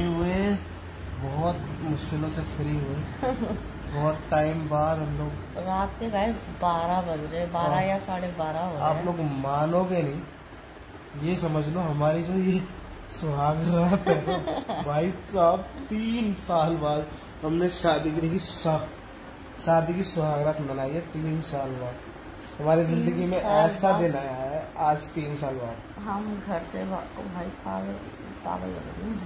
Free हुए, बहुत मुश्किलों से फ्री हुए। बहुत टाइम बाद हम लोग रात के गाइस 12 बज रहे, 12 या 12:30 हो रहे। आप लोग मानोगे नहीं, ये समझ लो हमारी जो ये सुहाग रात है ना भाई साहब, 3 साल बाद हमने शादी की सुहागरात मनाई है। 3 साल बाद हमारी जिंदगी में ऐसा दिन आया है आज, 3 साल बाद। हम घर से भाई पागल लग रही हूँ।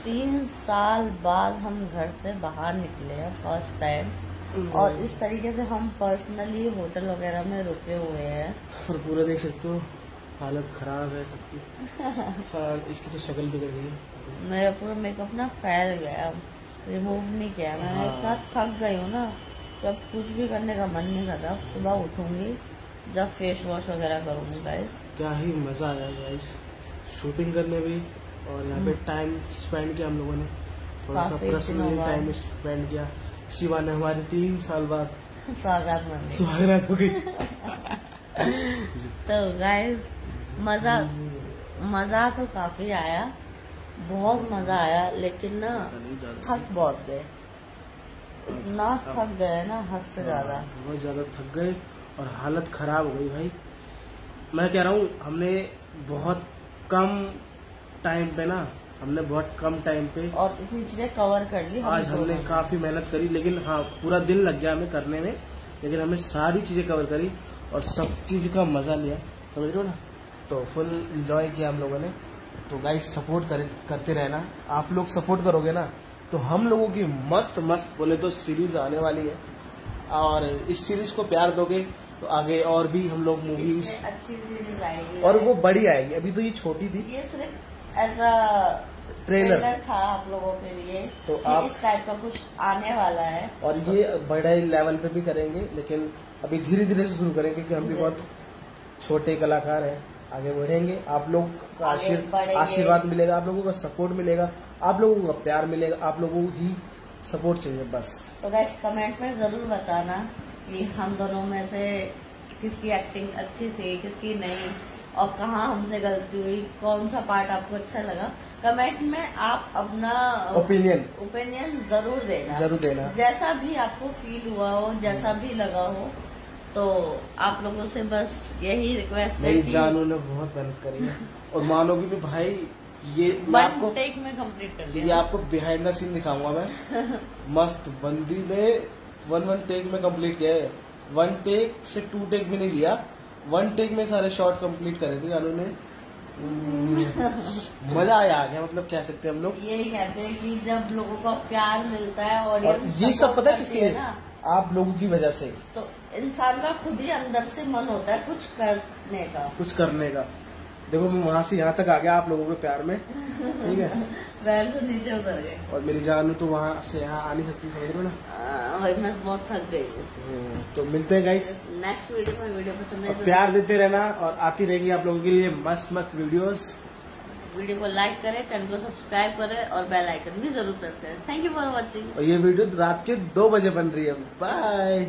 3 साल बाद हम घर से बाहर निकले हैं फर्स्ट टाइम, और इस तरीके से हम पर्सनली होटल वगैरह में रुके हुए हैं। और पूरा देख सकते हो हालत खराब है सबकी। इसकी तो शक्ल बिगड़ गई है। मेरा पूरा मेकअप ना फैल गया, रिमूव नहीं किया मैंने। इतना थक गई हूँ ना, जब कुछ भी करने का मन नहीं कर रहा। सुबह उठूंगी, जब फेस वॉश वगैरह करूंगी गाइस। क्या ही मजा आया गाइस शूटिंग करने भी, और यहाँ पे टाइम स्पेंड किया हम लोगों ने, थोड़ा सा पर्सनली टाइम स्पेंड किया। इसी बहाने हमारे 3 साल बाद स्वागत हो गई। तो गाइस मजा तो काफी आया, बहुत मजा आया, लेकिन ना थक बहुत गए। इतना थक गए ना हद से ज्यादा, बहुत ज्यादा थक गए और हालत खराब हो गई भाई। मैं कह रहा हूँ हमने बहुत कम टाइम पे और इतनी चीजें कवर कर ली। आज हमने काफी मेहनत करी, लेकिन हाँ पूरा दिन लग गया हमें करने में, लेकिन हमने सारी चीजें कवर करी और सब चीज का मजा लिया, समझ रहे हो ना। तो फुल एंजॉय किया हम लोगों ने। तो गाइस सपोर्ट करते रहना, आप लोग सपोर्ट करोगे ना तो हम लोगों की मस्त बोले तो सीरीज आने वाली है, और इस सीरीज को प्यार दोगे तो आगे और भी हम लोग मूवीज अच्छी सीरीज आएगी, और वो बड़ी आएगी। अभी तो ये छोटी थी, ये सिर्फ एज अ ट्रेलर था आप लोगों के लिए। तो आप इस टाइप का कुछ आने वाला है, और ये बड़े लेवल पे भी करेंगे, लेकिन अभी धीरे धीरे से शुरू करेंगे क्योंकि हम भी बहुत छोटे कलाकार हैं। आगे बढ़ेंगे, आप लोग का आशीर्वाद मिलेगा, आप लोगों का सपोर्ट मिलेगा, आप लोगों का प्यार मिलेगा, आप लोगों ही सपोर्ट चाहिए बस। तो गाइस कमेंट में जरूर बताना कि हम दोनों में से किसकी एक्टिंग अच्छी थी, किसकी नहीं, और कहाँ हमसे गलती हुई, कौन सा पार्ट आपको अच्छा लगा। कमेंट में आप अपना ओपिनियन जरूर देना, जैसा भी आपको फील हुआ हो, जैसा भी लगा हो। तो आप लोगों से बस यही रिक्वेस्ट है। मेरी जानू ने बहुत मेहनत करी है, और मानोगी भी भाई, ये आपको टेक में कंप्लीट कर लिया। ये आपको बिहाइंड द सीन दिखाऊंगा मैं। मस्त बंदी ने 1 टेक में कंप्लीट किया है। 1 टेक से 2 टेक भी नहीं लिया, 1 टेक में सारे शॉट कंप्लीट करे थे जानू ने। मजा आ गया, मतलब कह सकते हैं हम लोग। यही कहते हैं कि जब लोगों का प्यार मिलता है और ये सब पता है किसके लिए, आप लोगों की वजह से। तो इंसान का खुद ही अंदर से मन होता है कुछ करने का। देखो मैं वहाँ से यहाँ तक आ गया आप लोगों के प्यार में, ठीक है। पैर से नीचे उतर गए, और मेरी जानू तो वहाँ से यहाँ आ नहीं सकती, समझ लो ना। भाई मैं बहुत थक गई। तो मिलते हैं गाइस नेक्स्ट वीडियो पसंद है तो प्यार देते रहना, और आती रहेगी आप लोगों के लिए मस्त वीडियोस। वीडियो को लाइक करें, चैनल को सब्सक्राइब करें, और बेल आइकन भी जरूर प्रेस करें। Thank you for watching. और ये वीडियो रात के 2 बजे बन रही है। बाय।